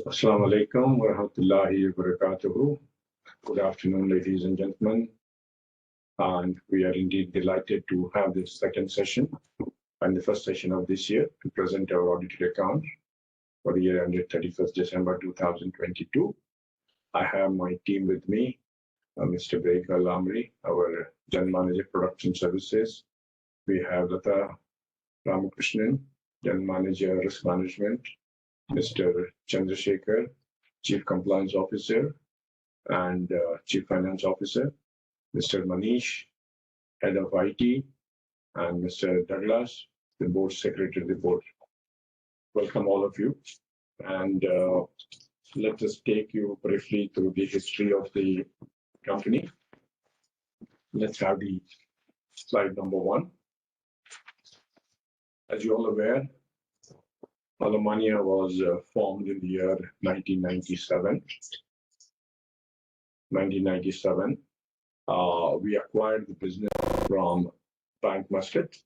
Assalamu alaikum wa rahmatullahi wa barakatuhu. Good afternoon, ladies and gentlemen. And we are indeed delighted to have this second session and the first session of this year to present our audited account for the year ended 31st December 2022. I have my team with me, Mr. Baker Lamri, our General Manager Production Services. We have Lata Ramakrishnan, General Manager Risk Management, Mr. Chandrasekhar, Chief Compliance Officer and Chief Finance Officer, Mr. Manish, Head of IT, and Mr. Douglas, the Board Secretary of the Board. Welcome all of you. And let us take you briefly through the history of the company. Let's have the slide number 1. As you're all aware, Alemania was formed in the year 1997. We acquired the business from Bank Muscat,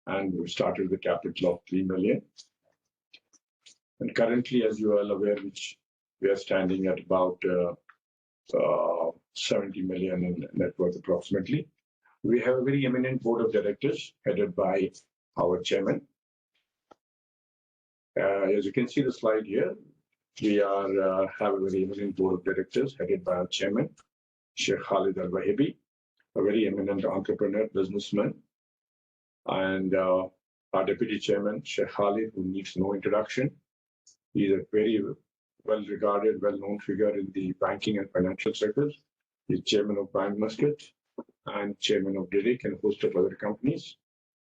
and we started with a capital of 3 million. And currently, as you are all aware, which we are standing at about 70 million in net worth approximately. We have a very eminent board of directors headed by our chairman. As you can see the slide here, we have a very eminent board of directors headed by our chairman, Sheikh Khalid Al-Wahibi, a very eminent entrepreneur, businessman, and our deputy chairman, Sheikh Khalid, who needs no introduction. He's a very well-regarded, well-known figure in the banking and financial sectors. He's chairman of Bank Muscat and chairman of Didic and a host of other companies.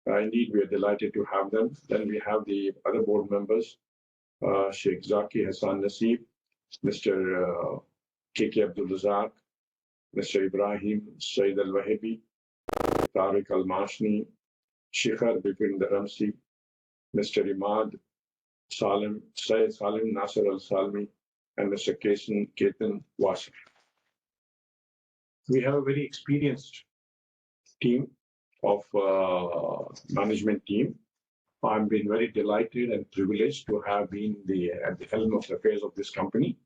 Indeed, we are delighted to have them. Then we have the other board members, Sheikh Zaki Hassan Nasib, Mr. K.K. Abdul Razak, Mr. Ibrahim Saeed Al-Wahibi, Tariq Al-Mashni, Shikhar Bipin Dharamsi, Mr. Imad Salim, Syed Salim Nasir Al-Salmi, and Mr. Ketan Wasif. We have a very experienced team of management team. I've been very delighted and privileged to have been at the helm of the affairs of this company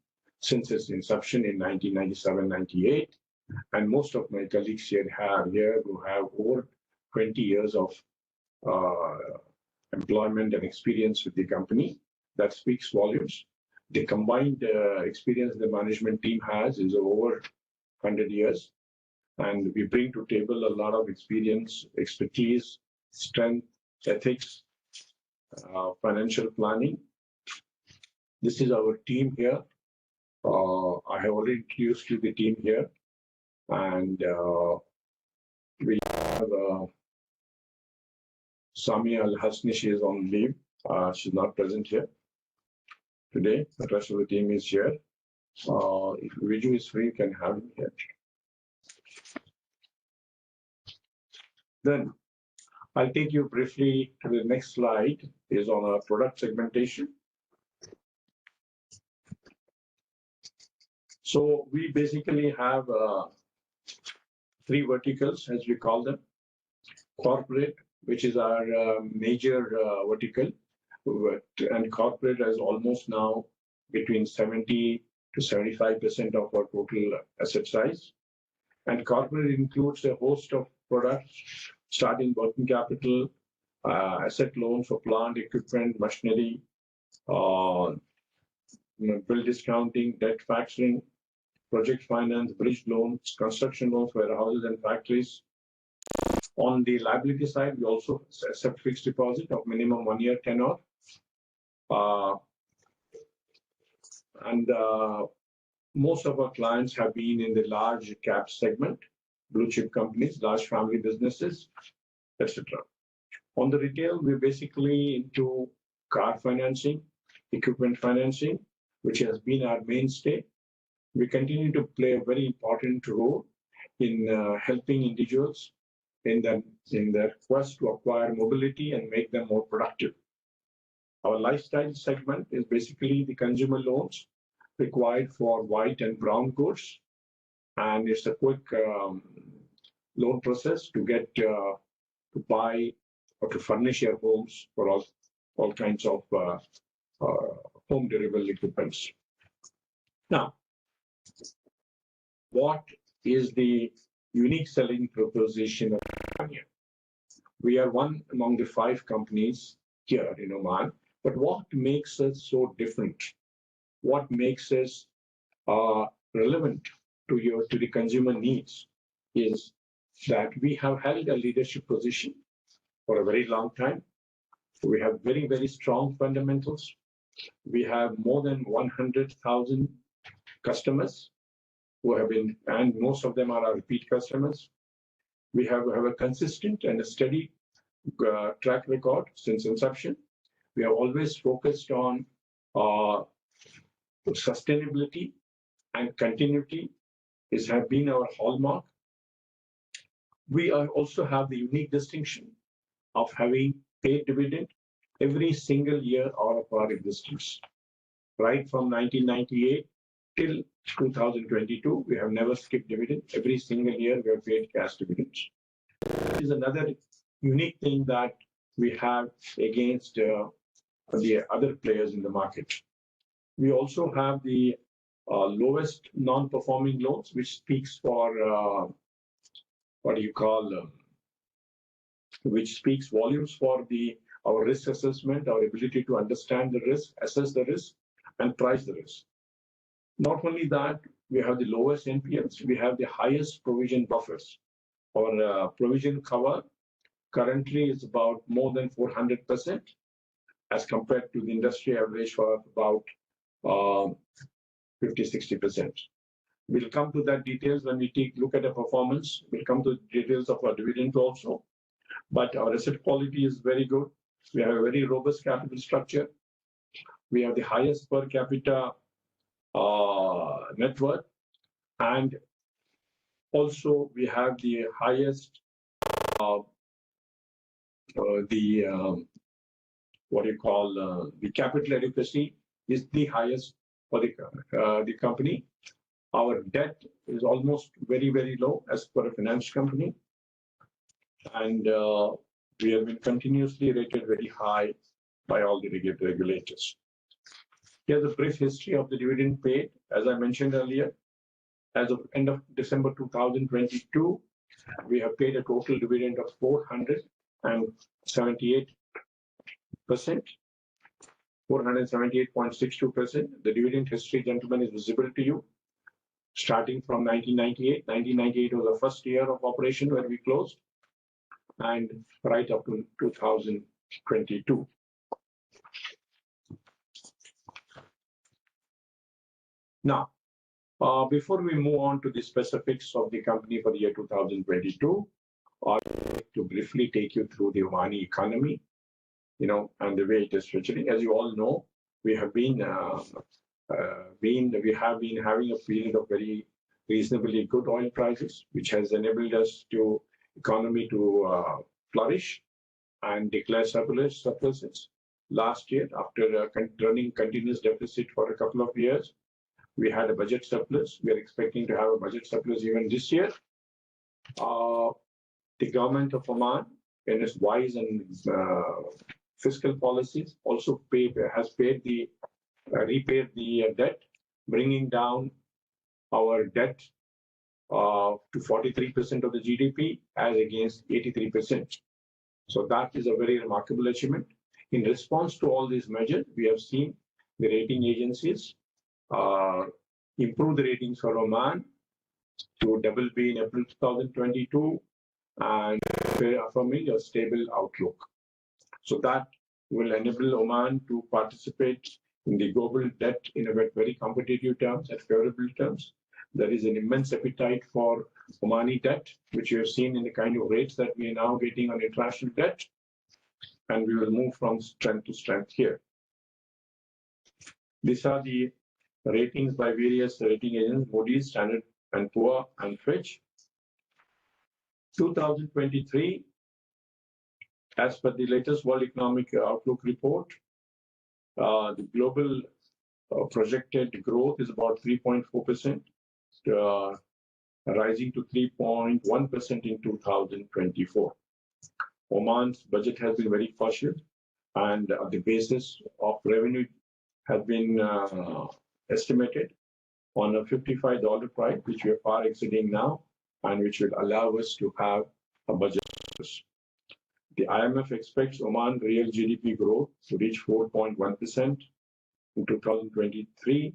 since its inception in 1997-98. And most of my colleagues here who have over 20 years of employment and experience with the company. That speaks volumes. The combined experience the management team has is over 100 years. And we bring to table a lot of experience, expertise, strength, ethics, financial planning. This is our team here. I have already introduced you the team here. And we have Samia Al-Hasni. She is on leave. She's not present here today. The rest of the team is here. If Viju is free, you can have him here. Then I'll take you briefly to the next slide, is on our product segmentation. So we basically have 3 verticals, as we call them. Corporate, which is our major vertical, and corporate is almost now between 70 to 75% of our total asset size. And corporate includes a host of products, starting working capital, asset loans for plant, equipment, machinery, bill discounting, debt factoring, project finance, bridge loans, construction loans for warehouses and factories. On the liability side, we also accept fixed deposit of minimum 1 year tenor. Most of our clients have been in the large cap segment, blue chip companies, large family businesses, etc. On the retail, we're basically into car financing, equipment financing, which has been our mainstay. We continue to play a very important role in helping individuals in their quest to acquire mobility and make them more productive. Our lifestyle segment is basically the consumer loans required for white and brown goods, and it's a quick loan process to get to buy or to furnish your homes for all kinds of home durable equipments. Now, what is the unique selling proposition of Oman? We are one among the 5 companies here in Oman, but what makes us so different? What makes us relevant to the consumer needs is that we have held a leadership position for a very long time. We have very, very strong fundamentals. We have more than 100,000 customers who have been, and most of them are our repeat customers. We have a consistent and a steady track record since inception. We have always focused on sustainability and continuity. This has been our hallmark. We also have the unique distinction of having paid dividend every single year out of our existence. Right from 1998 till 2022, we have never skipped dividend. Every single year, we have paid cash dividends. This is another unique thing that we have against the other players in the market. We also have the lowest non-performing loans, which speaks for which speaks volumes for our risk assessment, our ability to understand the risk, assess the risk, and price the risk. Not only that, we have the lowest NPLs, we have the highest provision buffers. Our provision cover currently is about more than 400% as compared to the industry average for about 50-60%. We'll come to that details when we take a look at the performance. We'll come to details of our dividend also. But our asset quality is very good. We have a very robust capital structure. We have the highest per capita net worth, and also we have the highest the capital adequacy is the highest for the company. Our debt is almost very, very low as per a finance company, and we have been continuously rated very high by all the regulators. Here's a brief history of the dividend paid. As I mentioned earlier, as of end of December 2022, we have paid a total dividend of 478%, 478.62%. The dividend history, gentlemen, is visible to you. Starting from 1998. 1998 was the first year of operation when we closed, and right up to 2022. Now, before we move on to the specifics of the company for the year 2022, I'd like to briefly take you through the Omani economy, and the way it is structuring. As you all know, we have been having a period of very reasonably good oil prices, which has enabled us economy to flourish and declare surpluses. Last year, after running continuous deficit for a couple of years, we had a budget surplus. We are expecting to have a budget surplus even this year. The government of Oman, in its wise and fiscal policies, also has repaid the debt, bringing down our debt to 43% of the GDP as against 83%. So that is a very remarkable achievement. In response to all these measures, we have seen the rating agencies improve the ratings for Oman to BB in April 2022 and affirming a stable outlook. So that will enable Oman to participate in the global debt in a very competitive terms, at favorable terms. There is an immense appetite for Omani debt, which you have seen in the kind of rates that we are now getting on international debt, and we will move from strength to strength here. These are the ratings by various rating agents: Moody's, Standard & Poor's, and Fitch. 2023, as per the latest World Economic Outlook report, the global projected growth is about 3.4%, rising to 3.1% in 2024. Oman's budget has been very cautious, and on the basis of revenue has been estimated on a $55 price, which we are far exceeding now, and which will allow us to have a budget. The IMF expects Oman real GDP growth to reach 4.1% in 2023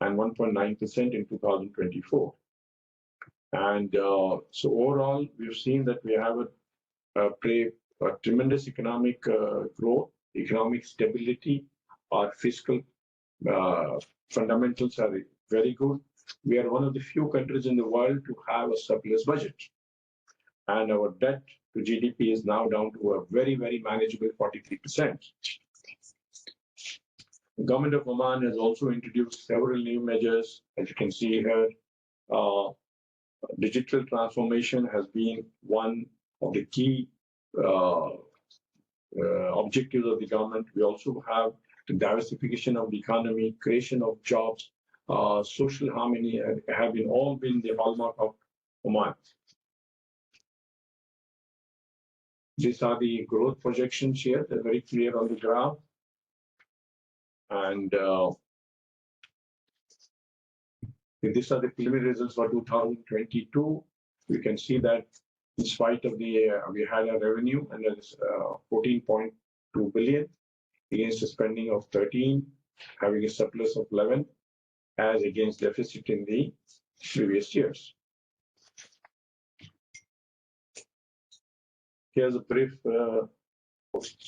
and 1.9% in 2024. And so overall, we've seen that we have a tremendous economic growth, economic stability. Our fiscal fundamentals are very good. We are one of the few countries in the world to have a surplus budget. And our debt to GDP is now down to a very, very manageable 43%. The government of Oman has also introduced several new measures. As you can see here, digital transformation has been one of the key objectives of the government. We also have the diversification of the economy, creation of jobs, social harmony have all been the hallmark of Oman. These are the growth projections here. They're very clear on the graph. And these are the preliminary results for 2022. You can see that in spite of the, we had a revenue and it's 14.2 billion against a spending of 13, having a surplus of 11 as against deficit in the previous years. Here's a brief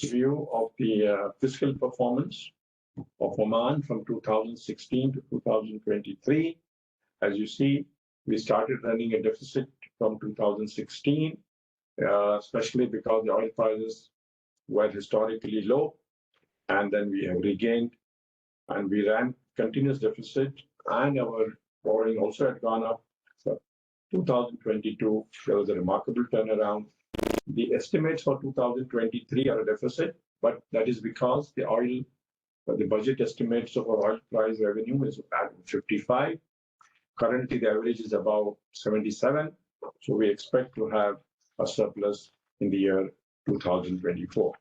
view of the fiscal performance of Oman from 2016 to 2023. As you see, we started running a deficit from 2016, especially because the oil prices were historically low, and then we have regained, and we ran continuous deficit, and our borrowing also had gone up. So 2022, there was a remarkable turnaround. The estimates for 2023 are a deficit, but that is because the oil, the budget estimates of our oil price revenue is at 55. Currently, the average is about 77. So we expect to have a surplus in the year 2024.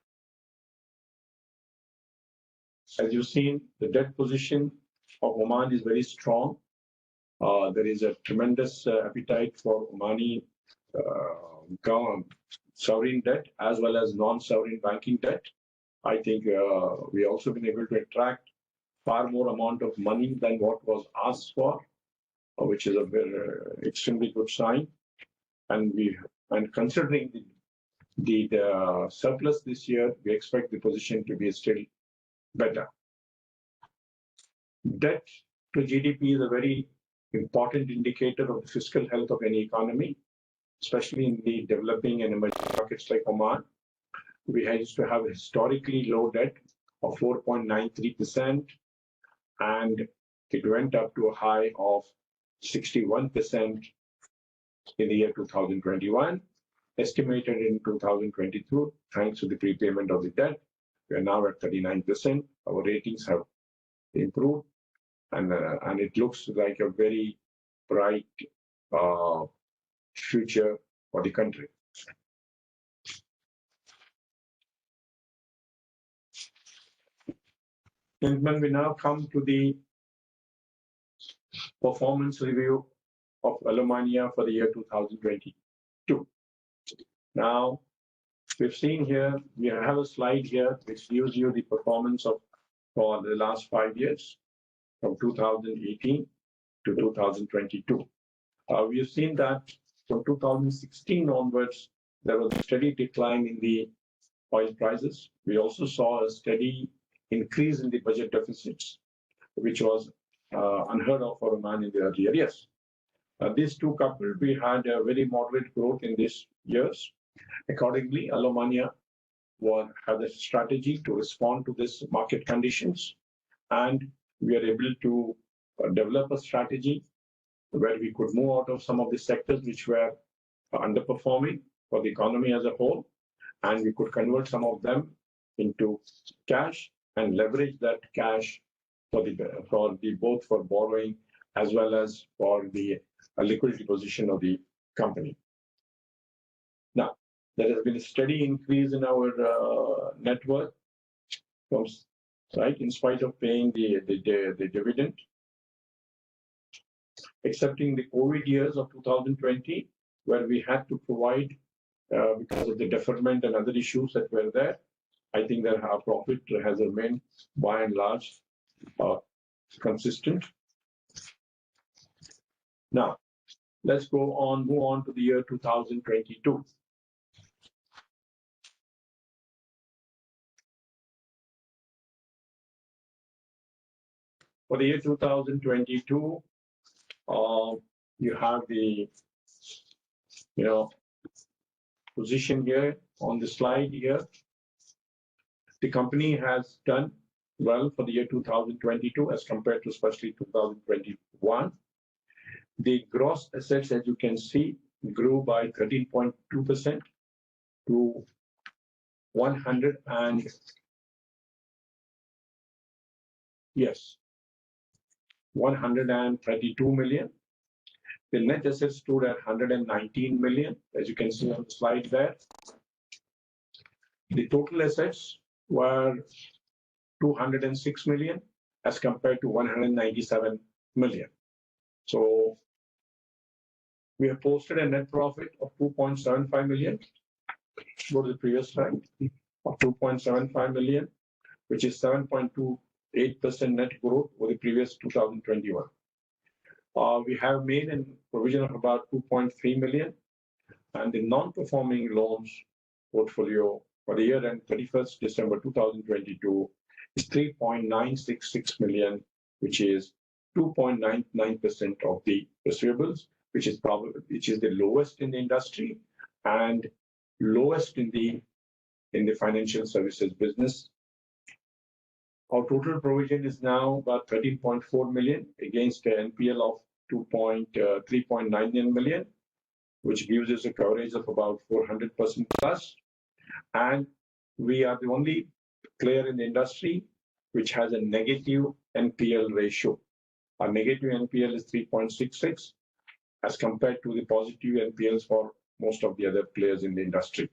As you've seen, the debt position of Oman is very strong. There is a tremendous appetite for Omani sovereign debt as well as non-sovereign banking debt. I think we also been able to attract far more amount of money than what was asked for, which is a very extremely good sign. And considering the surplus this year, we expect the position to be still better. Debt to GDP is a very important indicator of the fiscal health of any economy, especially in the developing and emerging markets like Oman. We used to have a historically low debt of 4.93%, and it went up to a high of 61% in the year 2021, estimated in 2022, thanks to the prepayment of the debt. We are now at 39%. Our ratings have improved, and it looks like a very bright future for the country. And when we now come to the performance review of Alumania for the year 2022. Now, we've seen here, we have a slide here which gives you the performance for the last 5 years, from 2018 to 2022. We have seen that from 2016 onwards, there was a steady decline in the oil prices. We also saw a steady increase in the budget deficits, which was unheard of for Oman in the earlier years. These two coupled, we had a very moderate growth in these years. Accordingly, Alumania had a strategy to respond to these market conditions, and we are able to develop a strategy where we could move out of some of the sectors which were underperforming for the economy as a whole, and we could convert some of them into cash and leverage that cash both for borrowing as well as for the liquidity position of the company. Now, there has been a steady increase in our net worth from right? In spite of paying the dividend, excepting the COVID years of 2020, where we had to provide because of the deferment and other issues that were there. I think that our profit has remained by and large consistent. Now, let's move on to the year 2022. For the year 2022, you have the position here on the slide here. The company has done well for the year 2022 as compared to especially 2021. The gross assets, as you can see, grew by 13.2% to 132 million. The net assets stood at 119 million, as you can see on the slide there. The total assets were 206 million as compared to 197 million. So we have posted a net profit of 2.75 million. Go to the previous slide, of 2.75 million, which is 7.28% net growth over the previous 2021. We have made a provision of about 2.3 million, and the non-performing loans portfolio for the year end 31st December 2022 is 3.966 million, which is 2.99% of the receivables, which is the lowest in the industry and lowest in the financial services business. Our total provision is now about 13.4 million against an NPL of 3.99 million, which gives us a coverage of about 400% plus. And we are the only player in the industry which has a negative NPL ratio. Our negative NPL is 3.66 as compared to the positive NPLs for most of the other players in the industry.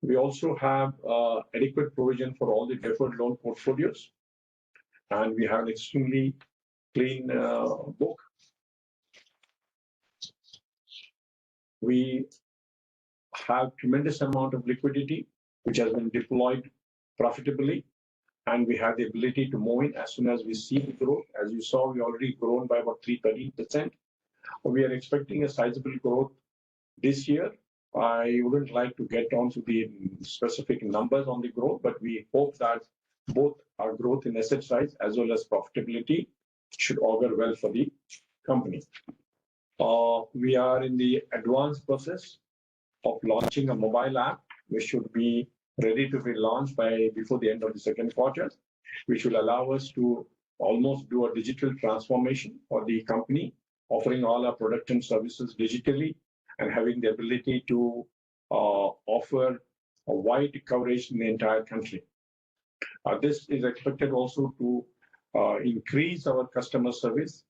We also have adequate provision for all the deferred loan portfolios, and we have an extremely clean book. We have tremendous amount of liquidity, which has been deployed profitably, and we have the ability to move in as soon as we see the growth. As you saw, we already grown by about 13%. We are expecting a sizable growth this year. I wouldn't like to get onto the specific numbers on the growth, but we hope that both our growth in asset size as well as profitability should augur well for the company. We are in the advanced process of launching a mobile app, which should be ready to be launched before the end of the second quarter, which will allow us to almost do a digital transformation for the company, offering all our product and services digitally and having the ability to offer a wide coverage in the entire country. This is expected also to increase our customer service,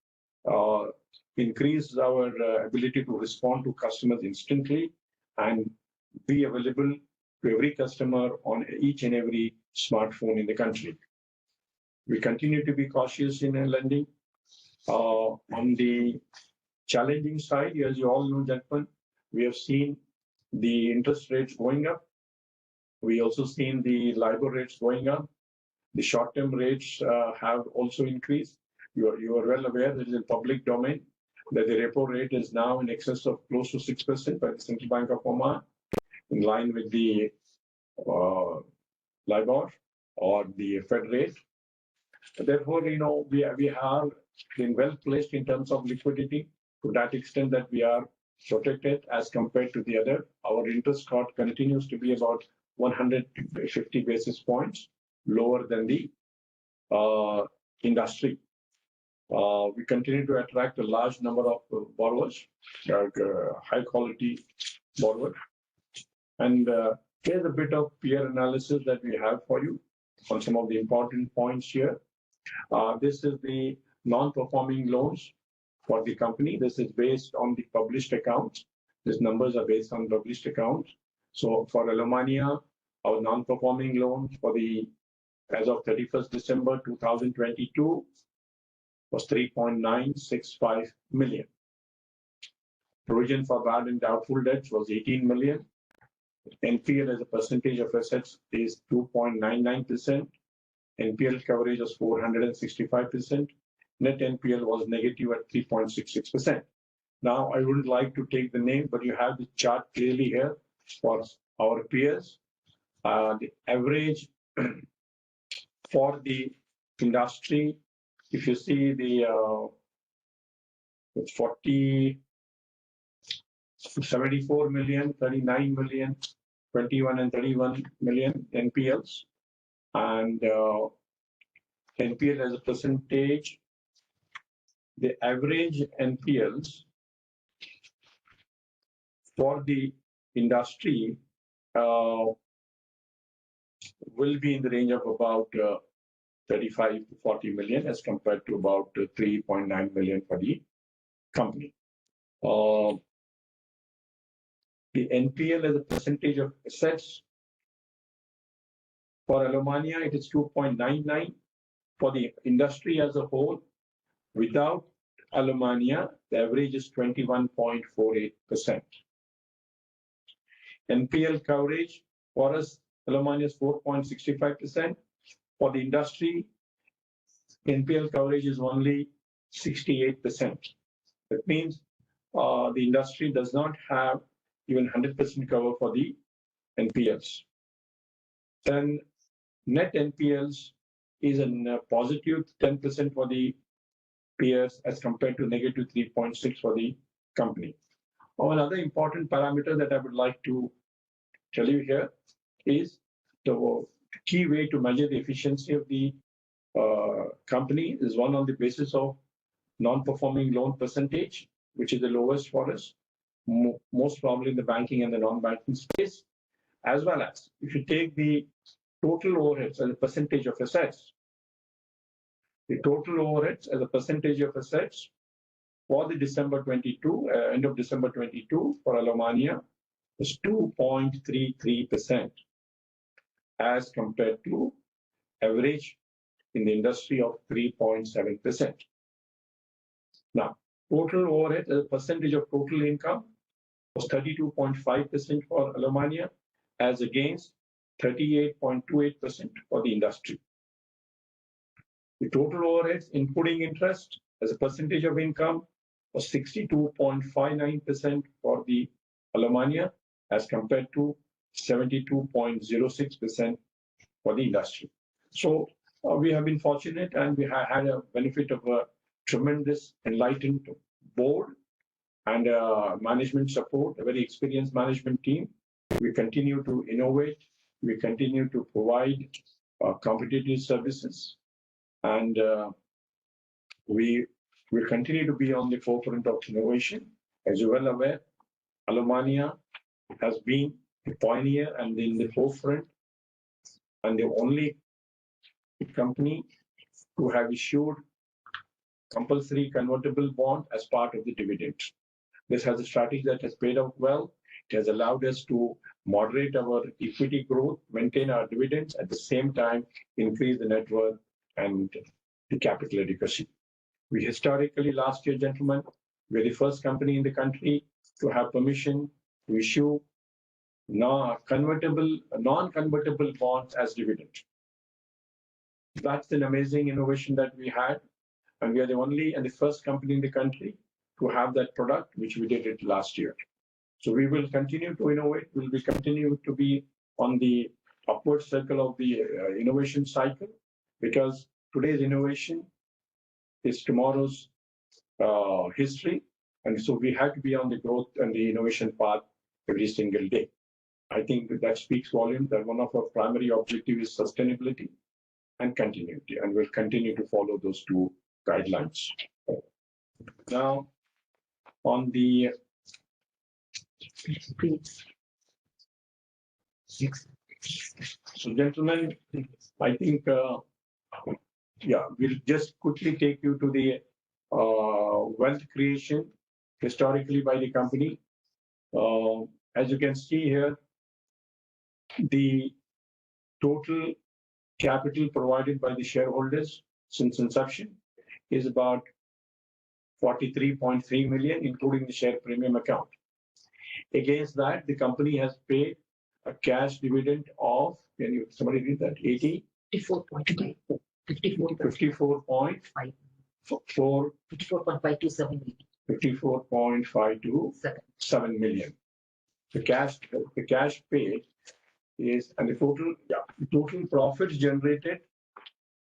increase our ability to respond to customers instantly, and be available to every customer on each and every smartphone in the country. We continue to be cautious in lending. On the challenging side, as you all know, gentlemen, we have seen the interest rates going up. We also seen the LIBOR rates going up. The short-term rates have also increased. You are well aware that it is in public domain that the repo rate is now in excess of close to 6% by the Central Bank of Oman, in line with the LIBOR or the Fed rate. Therefore, we have been well placed in terms of liquidity to that extent that we are protected as compared to the other. Our interest cost continues to be about 150 basis points lower than the industry. We continue to attract a large number of borrowers, high quality borrowers. And here's a bit of peer analysis that we have for you on some of the important points here. This is the non-performing loans for the company. This is based on the published accounts. These numbers are based on published accounts. So for Romania, our non-performing loans for the as of 31st December 2022 was 3.965 million. Provision for bad and doubtful debts was 18 million. NPL as a percentage of assets is 2.99%. NPL coverage was 465%. Net NPL was negative at 3.66%. Now, I wouldn't like to take the name, but you have the chart clearly here for our peers. The average for the industry, if you see the 74 million, 39 million, 21 and 31 million NPLs, and NPL as a percentage, the average NPLs for the industry will be in the range of about 35 to 40 million as compared to about 3.9 million for the company. The NPL as a percentage of assets for Alumania, it is 2.99. For the industry as a whole, without Alumania, the average is 21.48%. NPL coverage for us, Alumania is 4.65%. For the industry, NPL coverage is only 68%. That means the industry does not have even 100% cover for the NPLs. Then net NPLs is a positive 10% for the peers as compared to negative 3.6 for the company. Another important parameter that I would like to tell you here is the key way to measure the efficiency of the company is one on the basis of non-performing loan percentage, which is the lowest for us, most probably in the banking and the non-banking space, as well as if you take the total overheads as a percentage of assets, the total overheads as a percentage of assets for the December 22, end of December 22 for Alumania is 2.33% as compared to average in the industry of 3.7%. Now, total overhead as a percentage of total income was 32.5% for Alumania as against 38.28% for the industry. The total overheads, including interest, as a percentage of income was 62.59% for the Alumania as compared to 72.06% for the industry. So we have been fortunate and we have had a benefit of a tremendous enlightened board and management support, a very experienced management team. We continue to innovate. We continue to provide competitive services. And we will continue to be on the forefront of innovation. As you're well aware, Alumania has been a pioneer and in the forefront and the only company to have issued compulsory convertible bond as part of the dividend. This has a strategy that has paid off well. It has allowed us to moderate our equity growth, maintain our dividends, at the same time increase the net worth and the capital adequacy. We historically, last year, gentlemen, we're the first company in the country to have permission to issue non-convertible bonds as dividend. That's an amazing innovation that we had, and we are the only and the first company in the country to have that product, which we did it last year. So we will continue to innovate. We will continue to be on the upward circle of the innovation cycle, because today's innovation is tomorrow's history. And so we have to be on the growth and the innovation path every single day. I think that speaks volume that one of our primary objectives is sustainability and continuity, and we'll continue to follow those two guidelines. Now, on the so gentlemen, I think we'll just quickly take you to the wealth creation historically by the company. As you can see here, the total capital provided by the shareholders since inception is about 43.3 million, including the share premium account. Against that, the company has paid a cash dividend of, can you somebody read that? 54.5. 54.5. 54.527 million. The cash paid is, and the total profits generated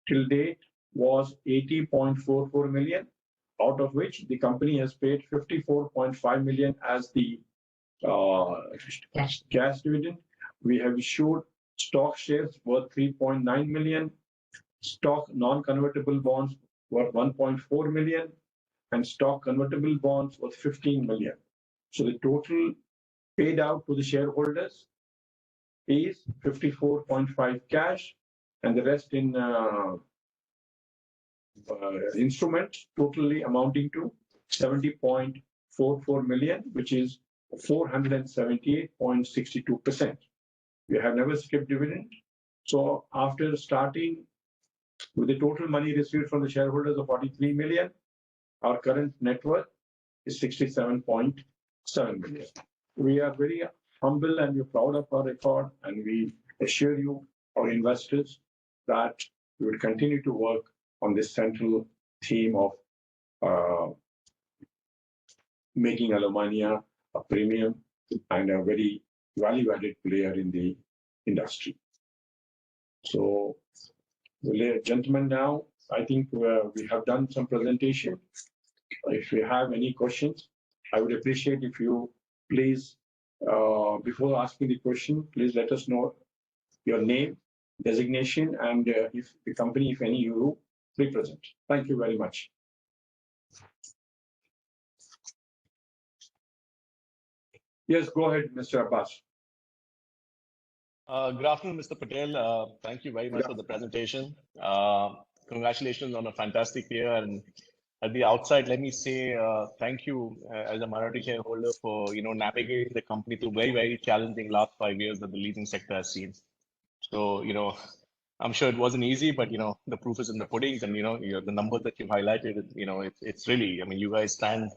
till date was 80.44 million, out of which the company has paid 54.5 million as the cash dividend. We have issued stock shares worth 3.9 million, stock non-convertible bonds worth 1.4 million, and stock convertible bonds worth 15 million. So the total paid out to the shareholders is 54.5 cash, and the rest in instruments, totally amounting to 70.44 million, which is 478.62%. We have never skipped dividend. So after starting with the total money received from the shareholders of 43 million, our current net worth is 67.7 million. We are very humble and we're proud of our record, and we assure you, our investors, that we will continue to work on this central theme of making Alumina a premium and a very value-added player in the industry. So, ladies and gentlemen, now I think we have done some presentation. If you have any questions, I would appreciate if you please, before asking the question, please let us know your name, designation, and if the company, if any, you represent. Thank you very much. Yes, go ahead, Mr. Abbas. Good afternoon, Mr. Patel. Thank you very much for the presentation. Congratulations on a fantastic year. And at the outside, let me say thank you as a minority shareholder for navigating the company through very, very challenging last 5 years that the leasing sector has seen. So I'm sure it wasn't easy, but the proof is in the pudding, and the numbers that you've highlighted. It's really, I mean, you guys stand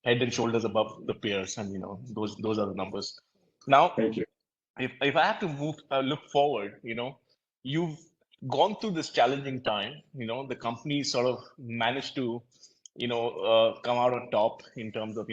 head and shoulders above the peers, and those are the numbers. Now, thank you. If I have to look forward, you've gone through this challenging time. The company sort of managed to, come out on top in terms of,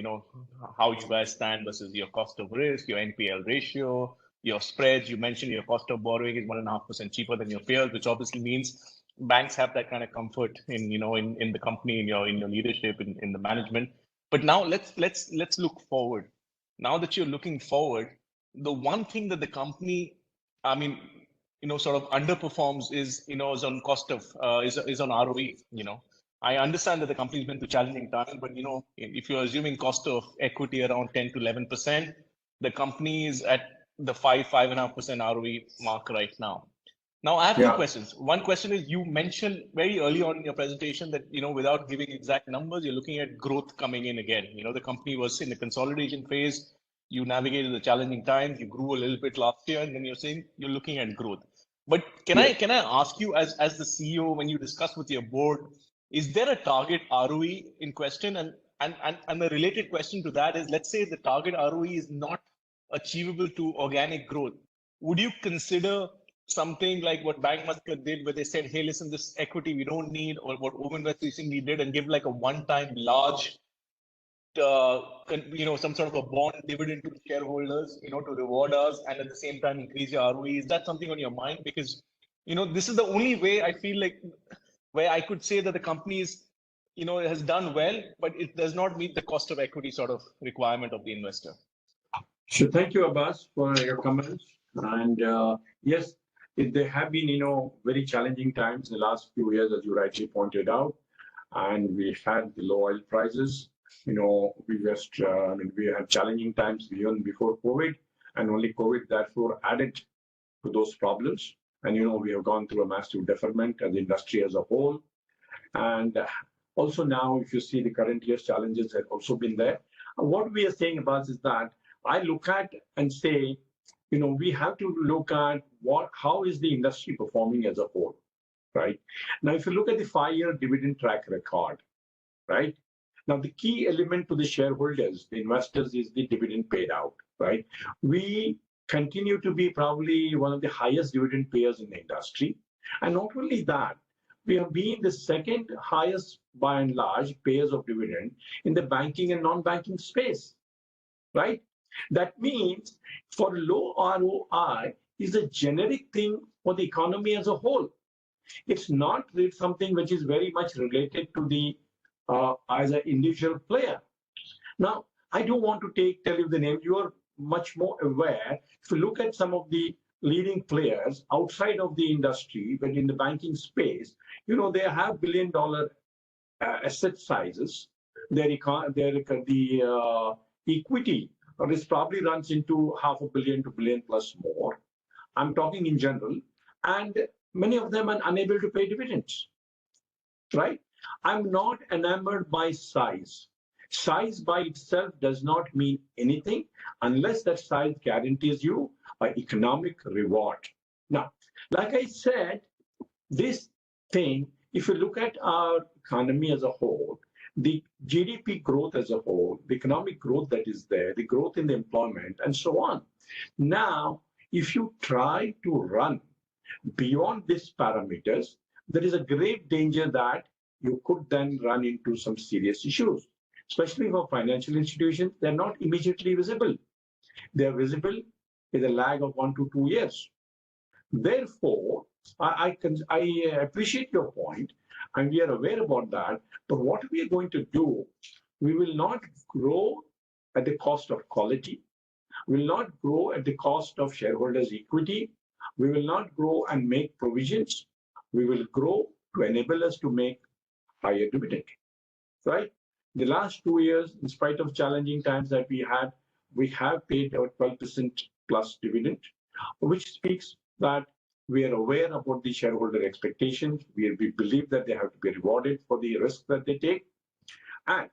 how you guys stand versus your cost of risk, your NPL ratio, your spreads. You mentioned your cost of borrowing is 1.5% cheaper than your peers, which obviously means banks have that kind of comfort in, in the company, in your leadership, in the management. But now let's look forward. Now that you're looking forward, the one thing that the company, I mean, sort of underperforms is, is on cost of, is on ROE. I understand that the company's been through challenging times, but if you're assuming cost of equity around 10 to 11%, the company is at the 5.5% ROE mark right now. Now I have two questions. One question is, you mentioned very early on in your presentation that, without giving exact numbers, you're looking at growth coming in again. The company was in the consolidation phase. You navigated the challenging times. You grew a little bit last year, and then you're saying you're looking at growth. But can I ask you, as the CEO, when you discuss with your board, is there a target ROE in question? And the related question to that is, let's say the target ROE is not achievable to organic growth. Would you consider something like what Bank Muscat did, where they said, hey, listen, this equity we don't need, or what Ovinvest recently did, and give like a one-time large, some sort of a bond dividend to the shareholders, to reward us, and at the same time increase your ROE? Is that something on your mind? Because, this is the only way I feel like where I could say that the company is, has done well, but it does not meet the cost of equity sort of requirement of the investor. So thank you, Abbas, for your comments. And yes, there have been, very challenging times in the last few years, as you rightly pointed out. And we had the low oil prices. We had challenging times even before COVID, and only COVID therefore added to those problems. And we have gone through a massive deferment as the industry as a whole. And also now, if you see the current year's challenges have also been there. What we are saying about is that I look at and say we have to look at how is the industry performing as a whole, right? Now, if you look at the 5-year dividend track record, right? Now, the key element to the shareholders, the investors, is the dividend paid out, right? We continue to be probably one of the highest dividend payers in the industry. And not only that, we have been the second highest, by and large, payers of dividend in the banking and non-banking space, right? That means for low ROI is a generic thing for the economy as a whole. It's not something which is very much related to the as an individual player. Now, I don't want to tell you the name. You are much more aware. If you look at some of the leading players outside of the industry, but in the banking space, they have billion-dollar asset sizes. The equity this probably runs into $500 million to $1 billion plus more. I'm talking in general, and many of them are unable to pay dividends, right? I'm not enamored by size. Size by itself does not mean anything unless that size guarantees you an economic reward. Now, like I said, this thing, if you look at our economy as a whole, the GDP growth as a whole, the economic growth that is there, the growth in the employment, and so on. Now, if you try to run beyond these parameters, there is a great danger that you could then run into some serious issues, especially for financial institutions. They're not immediately visible. They're visible with a lag of 1 to 2 years. Therefore, I appreciate your point, and we are aware about that. But what we are going to do, we will not grow at the cost of quality. We will not grow at the cost of shareholders' equity. We will not grow and make provisions. We will grow to enable us to make higher dividend, right? The last 2 years, in spite of challenging times that we have paid our 12% plus dividend, which speaks that we are aware about the shareholder expectations. We believe that they have to be rewarded for the risk that they take. And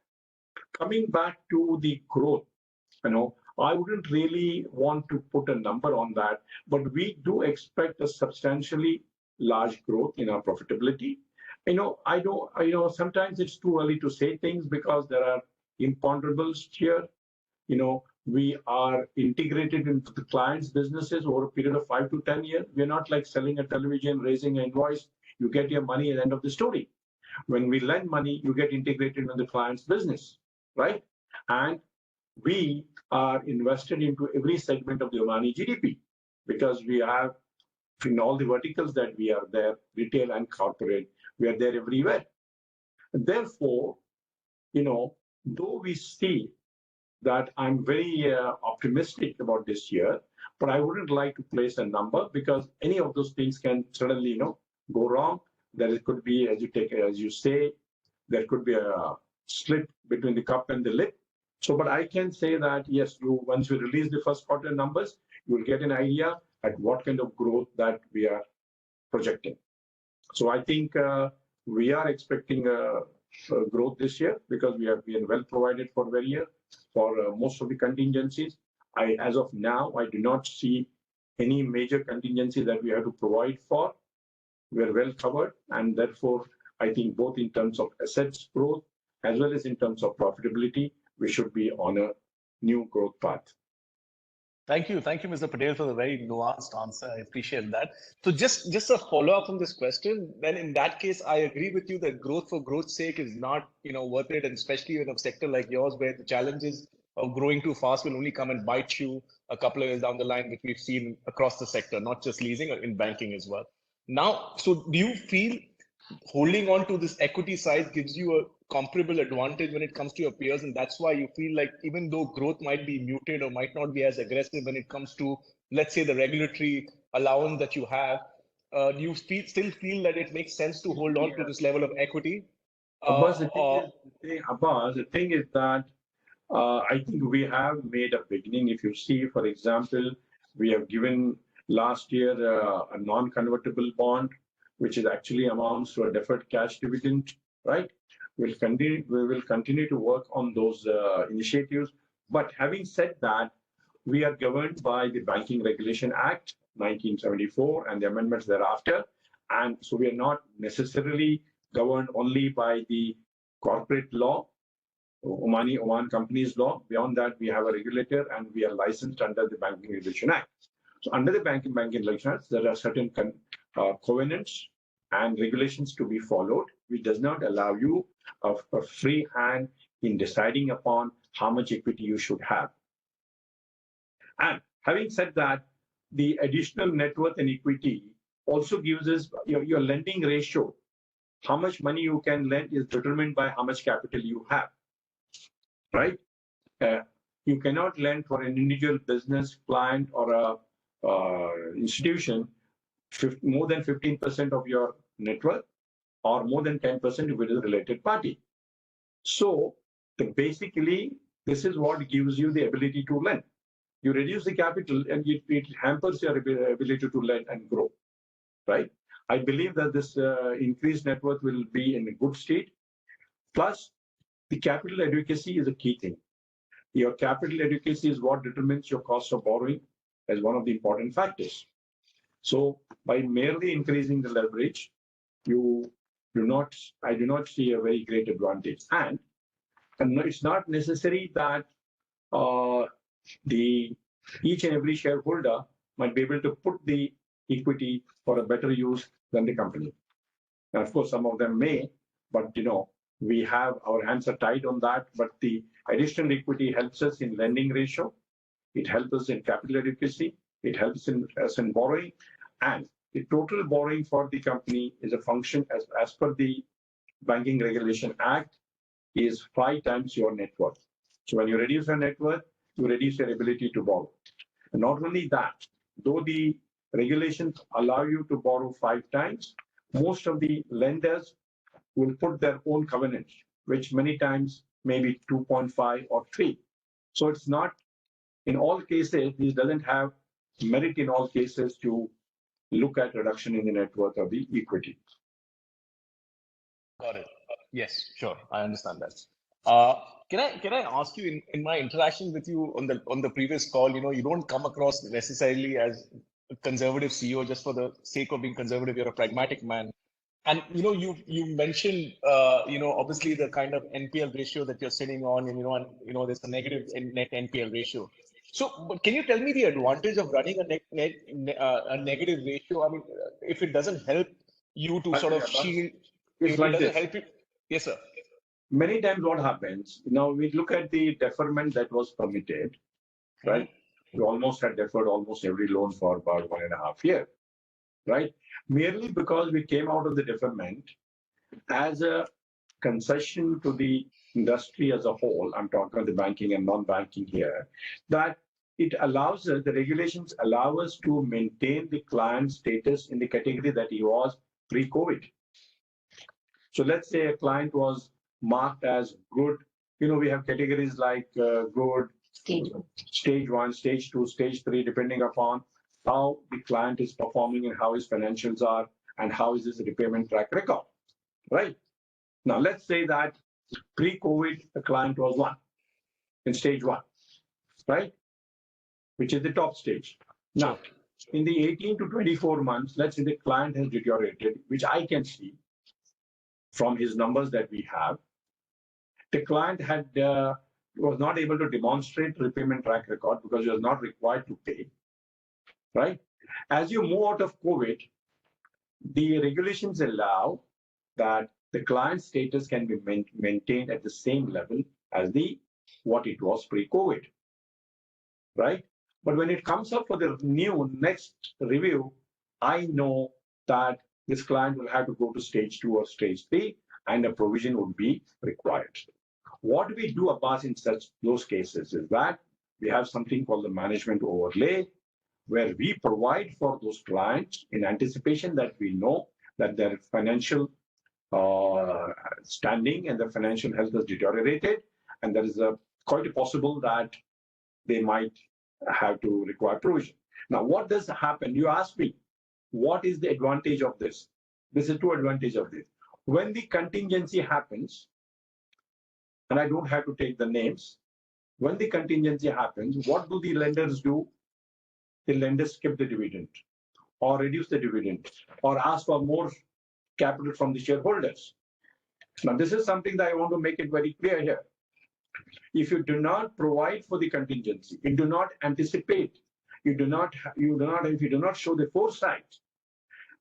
coming back to the growth, I wouldn't really want to put a number on that, but we do expect a substantially large growth in our profitability. Sometimes it's too early to say things because there are imponderables here. We are integrated into the client's businesses over a period of 5 to 10 years. We're not like selling a television, raising an invoice. You get your money at the end of the story. When we lend money, you get integrated into the client's business, right? And we are invested into every segment of the Omani GDP because we have, in all the verticals that we are there, retail and corporate, we are there everywhere. Therefore, though we see that I'm very optimistic about this year, but I wouldn't like to place a number because any of those things can suddenly, go wrong. There could be, as you say, there could be a slip between the cup and the lip. So, but I can say that, yes, once we release the first quarter numbers, you will get an idea at what kind of growth that we are projecting. So I think we are expecting growth this year because we have been well provided for very year for most of the contingencies. As of now, I do not see any major contingency that we have to provide for. We are well covered, and therefore, I think both in terms of assets growth as well as in terms of profitability, we should be on a new growth path. Thank you, Mr. Patel, for the very nuanced answer. I appreciate that. So just a follow-up on this question. Then in that case, I agree with you that growth for growth's sake is not, worth it, and especially in a sector like yours, where the challenges of growing too fast will only come and bite you a couple of years down the line, which we've seen across the sector, not just leasing, or in banking as well. Now, so do you feel holding on to this equity size gives you a comparable advantage when it comes to your peers, and that's why you feel like even though growth might be muted or might not be as aggressive when it comes to, let's say, the regulatory allowance that you have, do you still feel that it makes sense to hold on to this level of equity? Abbas, the thing is that I think we have made a beginning. If you see, for example, we have given last year a non-convertible bond, which is actually amounts to a deferred cash dividend, right? We will continue to work on those initiatives. But having said that, we are governed by the Banking Regulation Act 1974 and the amendments thereafter. And so we are not necessarily governed only by the corporate law, Oman Companies Law. Beyond that, we have a regulator and we are licensed under the Banking Regulation Act. So under the Banking Regulation Act, there are certain covenants and regulations to be followed, which does not allow you a free hand in deciding upon how much equity you should have. And having said that, the additional net worth and equity also gives us your lending ratio. How much money you can lend is determined by how much capital you have, right? You cannot lend for an individual business client or a institution more than 15% of your net worth or more than 10% if it is a related party. So basically, this is what gives you the ability to lend. You reduce the capital and it hampers your ability to lend and grow, right? I believe that this increased net worth will be in a good state. Plus, the capital adequacy is a key thing. Your capital adequacy is what determines your cost of borrowing as one of the important factors. So by merely increasing the leverage, I do not see a very great advantage. And it's not necessary that each and every shareholder might be able to put the equity for a better use than the company. And of course, some of them may, but we have our hands are tied on that. But the additional equity helps us in lending ratio. It helps us in capital adequacy. It helps us in borrowing. And the total borrowing for the company is a function as per the Banking Regulation Act is 5 times your net worth. So when you reduce your net worth, you reduce your ability to borrow. And not only that, though the regulations allow you to borrow 5 times, most of the lenders will put their own covenants, which many times may be 2.5 or 3. So it's not, in all cases, this doesn't have merit in all cases to look at reduction in the net worth of the equity. Got it. Yes, sure. I understand that. Can I ask you in my interaction with you on the previous call, you don't come across necessarily as a conservative CEO just for the sake of being conservative. You're a pragmatic man. And you mentioned obviously the kind of NPL ratio that you're sitting on, and there's a negative net NPL ratio. So, but can you tell me the advantage of running a negative ratio? I mean, if it doesn't help you to sort of shield, it's like doesn't this. help you. Yes, sir. Many times what happens, now we look at the deferment that was permitted, right? We almost had deferred almost every loan for about 1.5 years, right? Merely because we came out of the deferment as a concession to the industry as a whole, I'm talking about the banking and non-banking here, that it allows us, the regulations allow us to maintain the client status in the category that he was pre-COVID. So let's say a client was marked as good. We have categories like good, stage 1, stage 2, stage 3, depending upon how the client is performing and how his financials are and how is his repayment track record, right? Now, let's say that pre-COVID, the client was 1 in stage 1, right? Which is the top stage. Now, in the 18 to 24 months, let's say the client has deteriorated, which I can see from his numbers that we have. The client was not able to demonstrate repayment track record because he was not required to pay, right? As you move out of COVID, the regulations allow that the client status can be maintained at the same level as what it was pre-COVID, right? But when it comes up for the next review, I know that this client will have to go to stage 2 or stage 3, and a provision would be required. What we do, Abbas, in those cases is that we have something called the management overlay, where we provide for those clients in anticipation that we know that their financial standing and their financial health has deteriorated, and there is quite possible that they might have to require provision. Now, what does happen? You ask me, what is the advantage of this? This is 2 advantages of this. When the contingency happens, and I don't have to take the names, when the contingency happens, what do the lenders do? The lenders skip the dividend or reduce the dividend or ask for more capital from the shareholders. Now, this is something that I want to make it very clear here. If you do not provide for the contingency, you do not anticipate, if you do not show the foresight,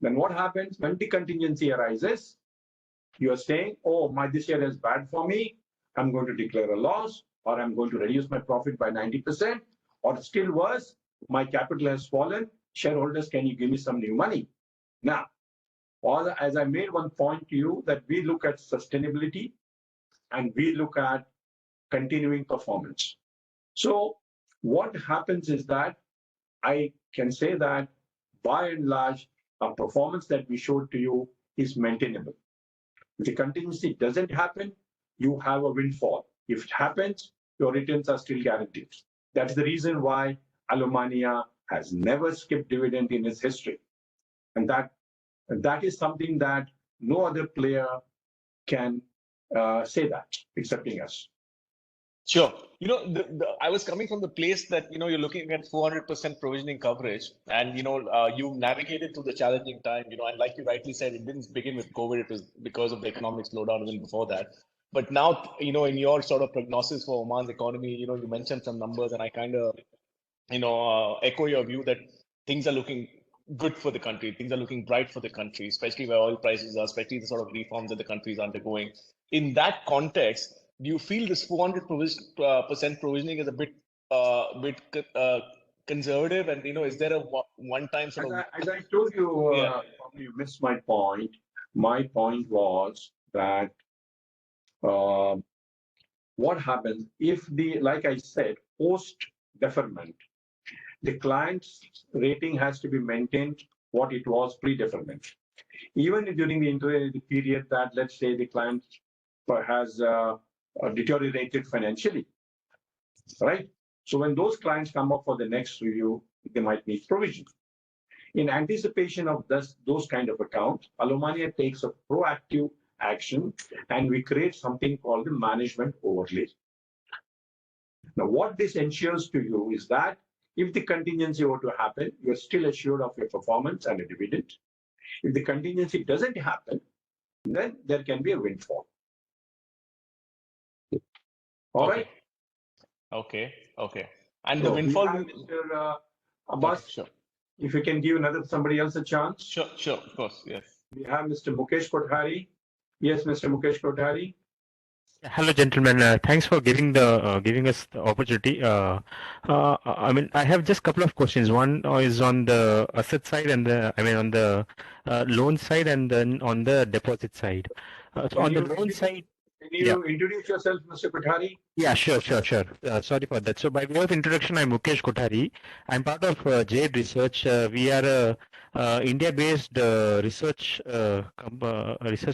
then what happens when the contingency arises? You are saying, oh, this year is bad for me. I'm going to declare a loss, or I'm going to reduce my profit by 90%, or still worse, my capital has fallen. Shareholders, can you give me some new money? Now, as I made one point to you, that we look at sustainability and we look at continuing performance. So what happens is that I can say that by and large, our performance that we showed to you is maintainable. If the contingency doesn't happen, you have a windfall. If it happens, your returns are still guaranteed. That's the reason why Alumania has never skipped dividend in its history. And that is something that no other player can say that, excepting us. Sure. I was coming from the place that, you're looking at 400% provisioning coverage and, you navigated through the challenging time, and like you rightly said, it didn't begin with COVID. It was because of the economic slowdown even before that. But now, in your sort of prognosis for Oman's economy, you mentioned some numbers and I kind of, echo your view that things are looking good for the country. Things are looking bright for the country, especially where oil prices are, especially the sort of reforms that the country is undergoing. In that context, do you feel this 400% provisioning is a bit conservative? And is there a one-time sort of? As I told you, probably you missed my point. My point was that what happens if like I said, post deferment, the client's rating has to be maintained what it was pre-deferment. Even during the period that, let's say, the client has deteriorated financially, right? So when those clients come up for the next review, they might need provision. In anticipation of those kind of accounts, Alumania takes a proactive action and we create something called the management overlay. Now, what this ensures to you is that if the contingency were to happen, you're still assured of your performance and a dividend. If the contingency doesn't happen, then there can be a windfall. All right. Okay. And so the windfall. Mr. Abbas, okay, sure. If you can give somebody else a chance. Sure, of course, yes. We have Mr. Mukesh Kothari. Yes, Mr. Mukesh Kothari. Hello, gentlemen. Thanks for giving us the opportunity. I have just a couple of questions. One is on the asset side, and on the loan side, and then on the deposit side. So on the loan side. Can you introduce yourself, Mr. Kothari? Yeah, sure. Sorry for that. So by way of introduction, I'm Mukesh Kothari. I'm part of Jade Research. We are a India-based research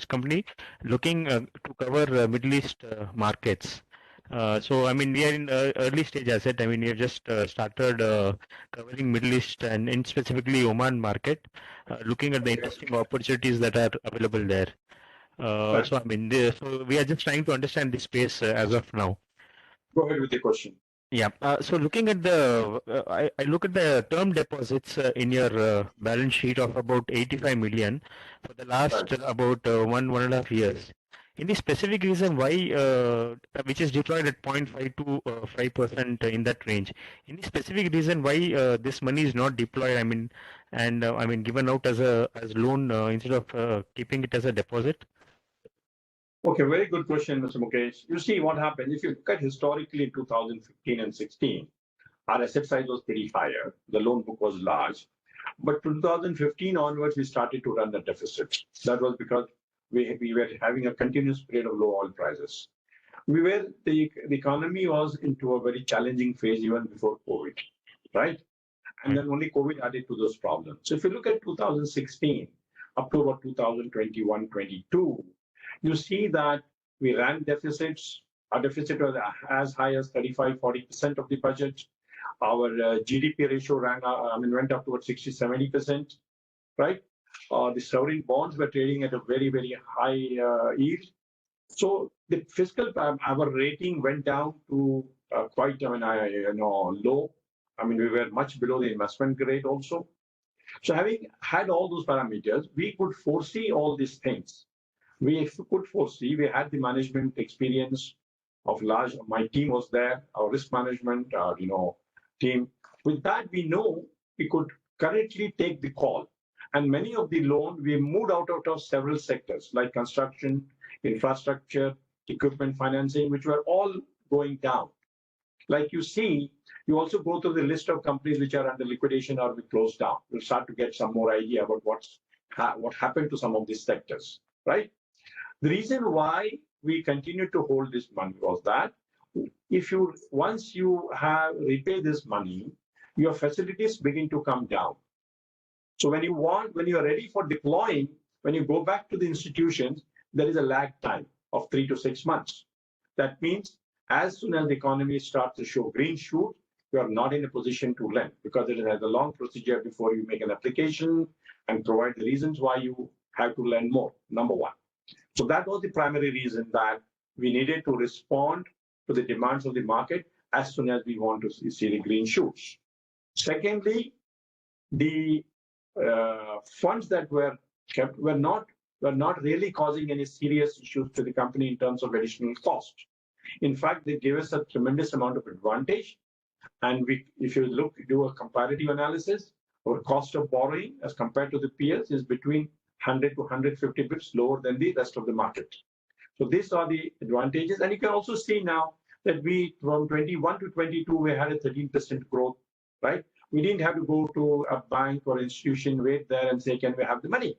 company looking to cover Middle East markets. So we are in early stage asset. We have just started covering Middle East and in specifically Oman market, looking at the interesting opportunities that are available there. So we are just trying to understand this space as of now. Go ahead with the question. Yeah. So looking at I look at the term deposits in your balance sheet of about 85 million for the last about 1.5 years. Any specific reason why, which is deployed at 0.5 to 5% in that range? Any specific reason why this money is not deployed? Given out as loan instead of keeping it as a deposit? Okay, very good question, Mr. Mukesh. You see what happened, if you look at historically in 2015 and 16, our asset size was pretty higher. The loan book was large. But 2015 onwards, we started to run the deficit. That was because we were having a continuous period of low oil prices. The economy was into a very challenging phase even before COVID, right? And then only COVID added to those problems. So if you look at 2016, up to about 2021, 22, you see that we ran deficits. Our deficit was as high as 35-40% of the budget. Our GDP ratio went up towards 60-70%, right? The sovereign bonds were trading at a very, very high yield. So the fiscal, our rating went down to quite, low. I mean, we were much below the investment grade also. So having had all those parameters, we could foresee all these things. We could foresee, we had the management experience of large, my team was there, our risk management, our, team. With that, we know we could correctly take the call. And many of the loan, we moved out of several sectors like construction, infrastructure, equipment financing, which were all going down. Like you see, you also go through the list of companies which are under liquidation or we closed down. We'll start to get some more idea about what happened to some of these sectors, right? The reason why we continue to hold this money was that once you have repaid this money, your facilities begin to come down. So when you are ready for deploying, when you go back to the institutions, there is a lag time of 3 to 6 months. That means as soon as the economy starts to show green shoot, you are not in a position to lend because it has a long procedure before you make an application and provide the reasons why you have to lend more, number one. So that was the primary reason that we needed to respond to the demands of the market as soon as we want to see the green shoots. Secondly, the funds that were kept were not really causing any serious issues to the company in terms of additional cost. In fact, they gave us a tremendous amount of advantage. And if you do a comparative analysis, our cost of borrowing as compared to the peers is between 100 to 150 bits lower than the rest of the market. So these are the advantages. And you can also see now that from 21 to 22, we had a 13% growth, right? We didn't have to go to a bank or institution, wait there and say, can we have the money?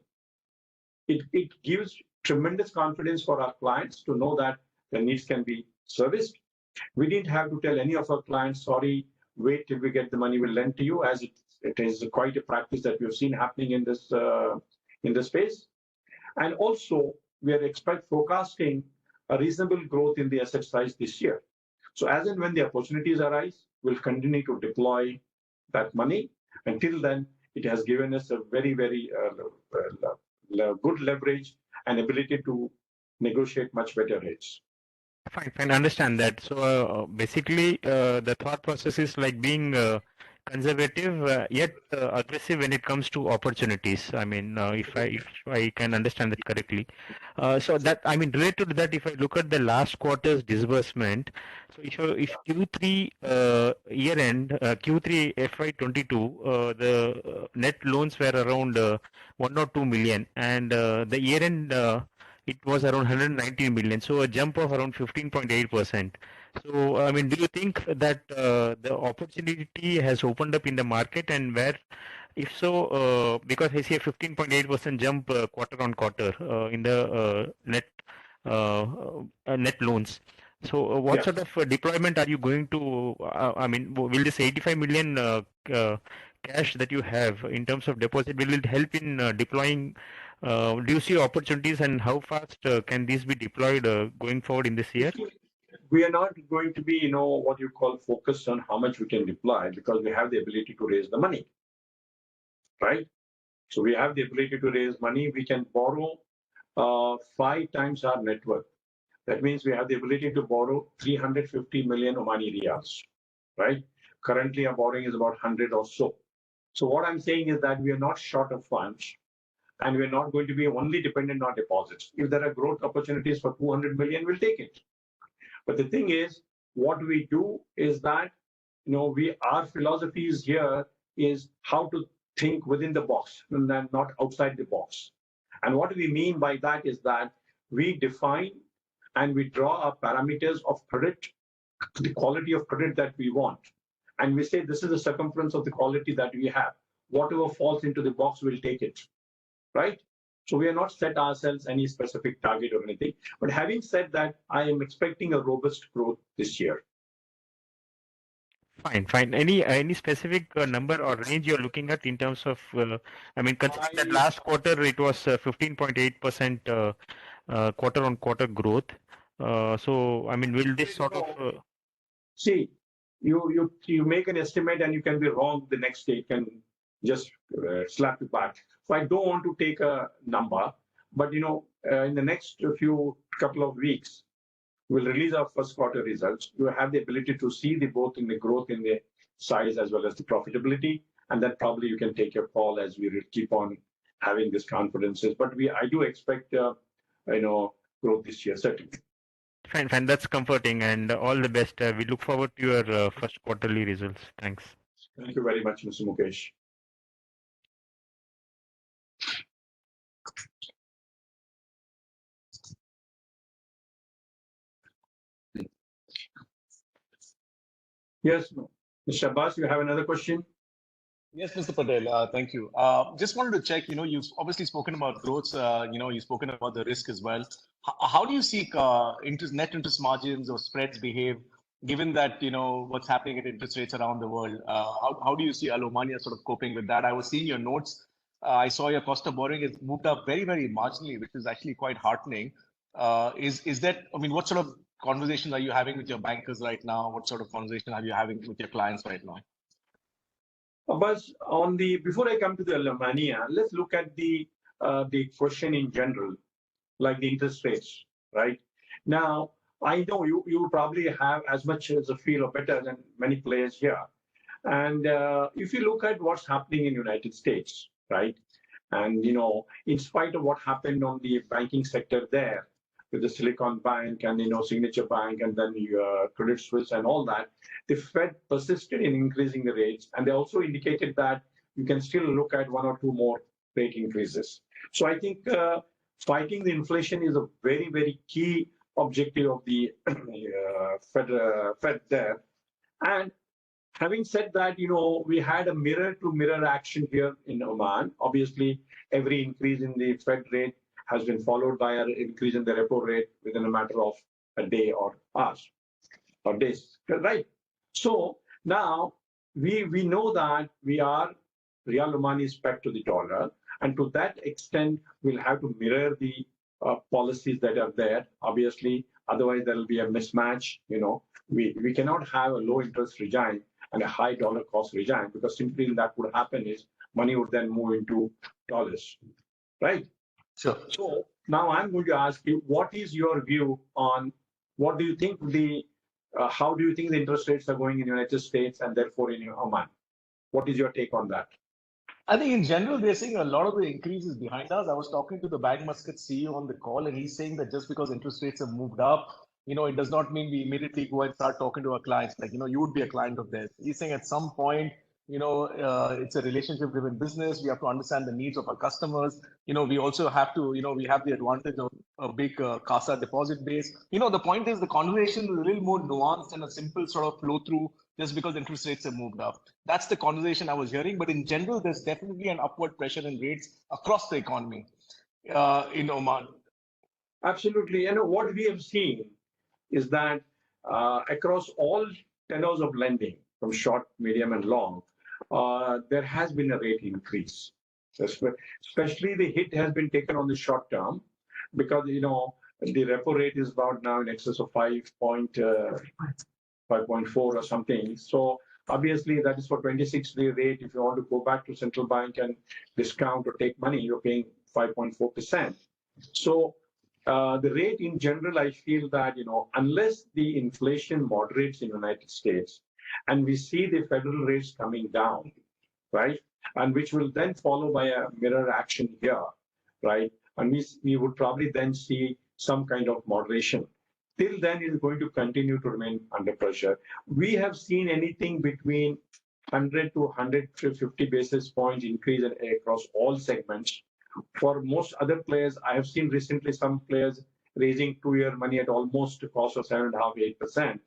It gives tremendous confidence for our clients to know that their needs can be serviced. We didn't have to tell any of our clients, sorry, wait till we get the money, we'll lend to you, as it is quite a practice that we've seen happening in this space. And also, we are forecasting a reasonable growth in the asset size this year. So as and when the opportunities arise, we'll continue to deploy that money. Until then, it has given us a very, very good leverage and ability to negotiate much better rates. Fine, understand that. So basically, the thought process is like being conservative yet aggressive when it comes to opportunities. I mean, if I can understand that correctly. So that, I mean, related to that, if I look at the last quarter's disbursement, so if Q3 year end, Q3 FY22, the net loans were around 1 or 2 million, and the year end it was around 119 million, so a jump of around 15.8%. So, I mean, do you think that the opportunity has opened up in the market, and where, if so, because I see a 15.8% jump quarter on quarter in the net loans. So, what sort of deployment are you going to? I mean, will this 85 million cash that you have in terms of deposit, will it help in deploying? Do you see opportunities, and how fast can these be deployed going forward in this year? We are not going to be, what you call focused on how much we can deploy, because we have the ability to raise the money, right? So we have the ability to raise money. We can borrow 5 times our net worth. That means we have the ability to borrow 350 million Omani riyals, right? Currently, our borrowing is about 100 or so. So what I'm saying is that we are not short of funds, and we're not going to be only dependent on deposits. If there are growth opportunities for 200 million, we'll take it. But the thing is, what we do is that, our philosophies here is how to think within the box and then not outside the box. And what we mean by that is that we define and we draw our parameters of credit, the quality of credit that we want. And we say, this is the circumference of the quality that we have. Whatever falls into the box, we'll take it, right? So we are not set ourselves any specific target or anything. But having said that, I am expecting a robust growth this year. Fine. Any specific number or range you're looking at in terms of, I mean, considering that last quarter it was 15.8% quarter on quarter growth. So, I mean, will this sort of... See, you make an estimate and you can be wrong the next day, can just slap you back. So I don't want to take a number, but in the next couple of weeks, we'll release our first quarter results. You have the ability to see the both in the growth in the size as well as the profitability, and then probably you can take your call as we keep on having these confidences. But I do expect growth this year certainly. Fine, fine. That's comforting, and all the best. We look forward to your first quarterly results. Thanks. Thank you very much, Mr. Mukesh. Yes, Mr. Abbas, you have another question? Yes, Mr. Patel, thank you. Just wanted to check, you've obviously spoken about growth, you've spoken about the risk as well. How do you see net interest margins or spreads behave, given that, what's happening at interest rates around the world? How do you see Alomania sort of coping with that? I was seeing your notes. I saw your cost of borrowing has moved up very, very marginally, which is actually quite heartening. Is that, what sort of conversations are you having with your bankers right now? What sort of conversation are you having with your clients right now? But before I come to the Alomania, let's look at the question in general, like the interest rates, right? Now, I know you probably have as much as a feel or better than many players here. And if you look at what's happening in the United States, right? And, in spite of what happened on the banking sector there, with the Silicon Bank and, Signature Bank and then Credit Suisse and all that, the Fed persisted in increasing the rates. And they also indicated that you can still look at one or two more rate increases. So I think fighting the inflation is a very, very key objective of the Fed there. And having said that, we had a mirror-to-mirror action here in Oman. Obviously, every increase in the Fed rate has been followed by an increase in the repo rate within a matter of a day or hours or days, right? So now we know that Riyal Omani is pegged to the dollar, and to that extent, we'll have to mirror the policies that are there. Obviously, otherwise there will be a mismatch. We cannot have a low interest regime and a high dollar cost regime, because simply that would happen is money would then move into dollars, right? Sure. So now I'm going to ask you, what is your view on what do you think how do you think the interest rates are going in the United States and therefore in Oman? What is your take on that? I think in general, they're seeing a lot of the increases behind us. I was talking to the Bank Muscat CEO on the call, and he's saying that just because interest rates have moved up, it does not mean we immediately go and start talking to our clients. Like, you would be a client of theirs. He's saying at some point, it's a relationship-driven business. We have to understand the needs of our customers. We also have to, we have the advantage of a big CASA deposit base. The point is the conversation is a little more nuanced and a simple sort of flow through just because interest rates have moved up. That's the conversation I was hearing. But in general, there's definitely an upward pressure in rates across the economy in Oman. Absolutely. What we have seen is that across all tenors of lending, from short, medium, and long, there has been a rate increase. Especially the hit has been taken on the short term, because the repo rate is about now in excess of 5.4 or something. So obviously that is for 26-day rate. If you want to go back to central bank and discount or take money, you're paying 5.4%. So the rate in general, I feel that unless the inflation moderates in the United States, and we see the federal rates coming down, right, and which will then follow by a mirror action here, right, and we would probably then see some kind of moderation. Till then, it is going to continue to remain under pressure. We have seen anything between 100 to 150 basis points increase across all segments. For most other players, I have seen recently some players raising 2-year money at almost a cost of 7.5%, 8%,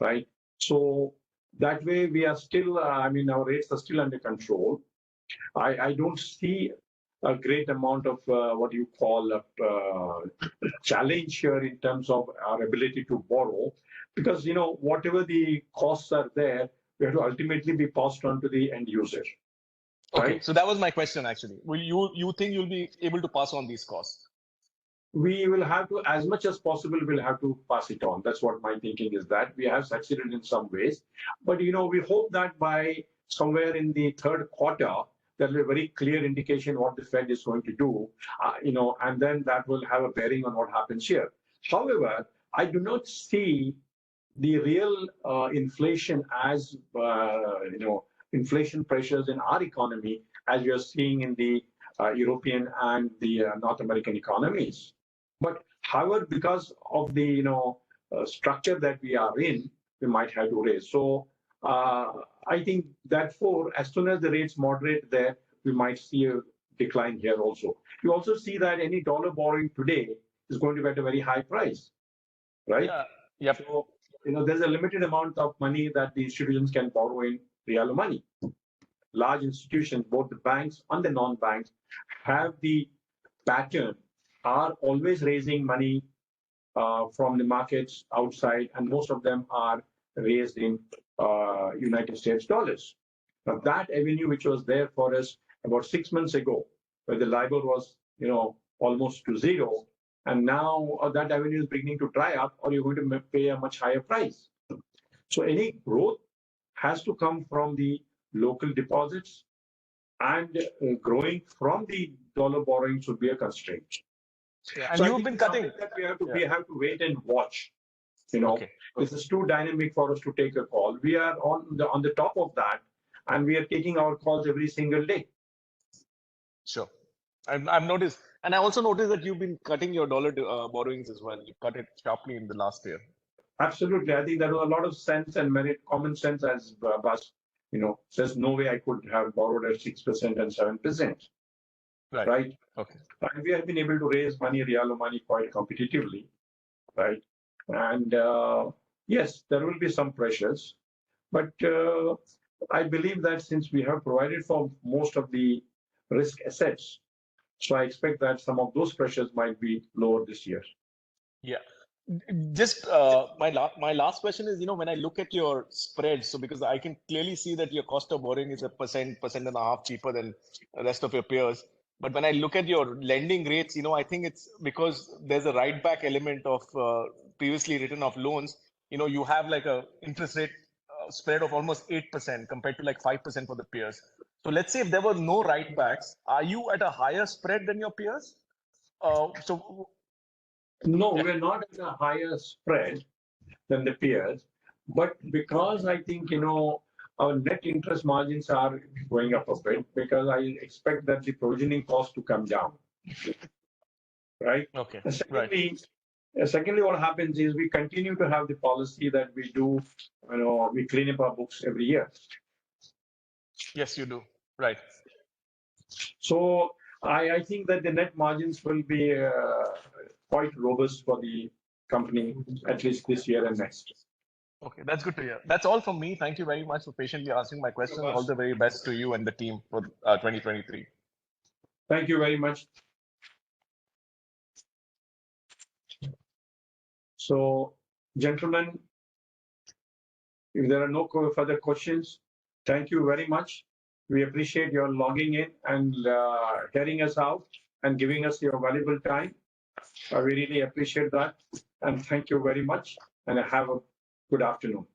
right? So that way we are still, our rates are still under control. I don't see a great amount of what you call a challenge here in terms of our ability to borrow, because whatever the costs are there, we have to ultimately be passed on to the end user. Okay, right? so that was my question actually. Will you think you'll be able to pass on these costs? We will have to, as much as possible, we'll have to pass it on. That's what my thinking is, that we have succeeded in some ways. But, we hope that by somewhere in the third quarter, there will be a very clear indication what the Fed is going to do, and then that will have a bearing on what happens here. However, I do not see the real inflation as inflation pressures in our economy as we are seeing in the European and the North American economies. But however, because of the structure that we are in, we might have to raise. So I think therefore, as soon as the rates moderate there, we might see a decline here also. You also see that any dollar borrowing today is going to be at a very high price, right? Yeah. Yep. So, there's a limited amount of money that the institutions can borrow in real money. Large institutions, both the banks and the non-banks, have the pattern, are always raising money from the markets outside, and most of them are raised in United States dollars. Now, that avenue which was there for us about 6 months ago, where the LIBOR was, almost to zero, and now that avenue is beginning to dry up, or you're going to pay a much higher price. So any growth has to come from the local deposits, and growing from the dollar borrowings would be a constraint. Yeah, and So you've been cutting. That we have to wait and watch. Okay. This is too dynamic for us to take a call. We are on the top of that, and we are taking our calls every single day. Sure. I've noticed, and I also noticed that you've been cutting your dollar borrowings as well. You cut it sharply in the last year. Absolutely. I think there was a lot of sense and merit, common sense as Bas. There's no way I could have borrowed at 6% and 7%. Right. Okay. And we have been able to raise money, real money, quite competitively. Right. And yes, there will be some pressures, but I believe that since we have provided for most of the risk assets, so I expect that some of those pressures might be lower this year. Yeah. Just my last question is, when I look at your spreads, so because I can clearly see that your cost of borrowing is 1.5% cheaper than the rest of your peers. But when I look at your lending rates, I think it's because there's a write back element of previously written off loans. You have like a interest rate spread of almost 8% compared to like 5% for the peers. So let's say if there were no write backs, are you at a higher spread than your peers? No, we're not at a higher spread than the peers, but because I think, our net interest margins are going up a bit, because I expect that the provisioning cost to come down. Right? Okay. Secondly, what happens is we continue to have the policy that we do, we clean up our books every year. Yes, you do. Right. So I think that the net margins will be quite robust for the company, at least this year and next. Okay, that's good to hear. That's all from me. Thank you very much for patiently answering my questions. All the very best to you and the team for 2023. Thank you very much. So, gentlemen, if there are no further questions, thank you very much. We appreciate your logging in and hearing us out and giving us your valuable time. We really appreciate that. And thank you very much. And have a good afternoon.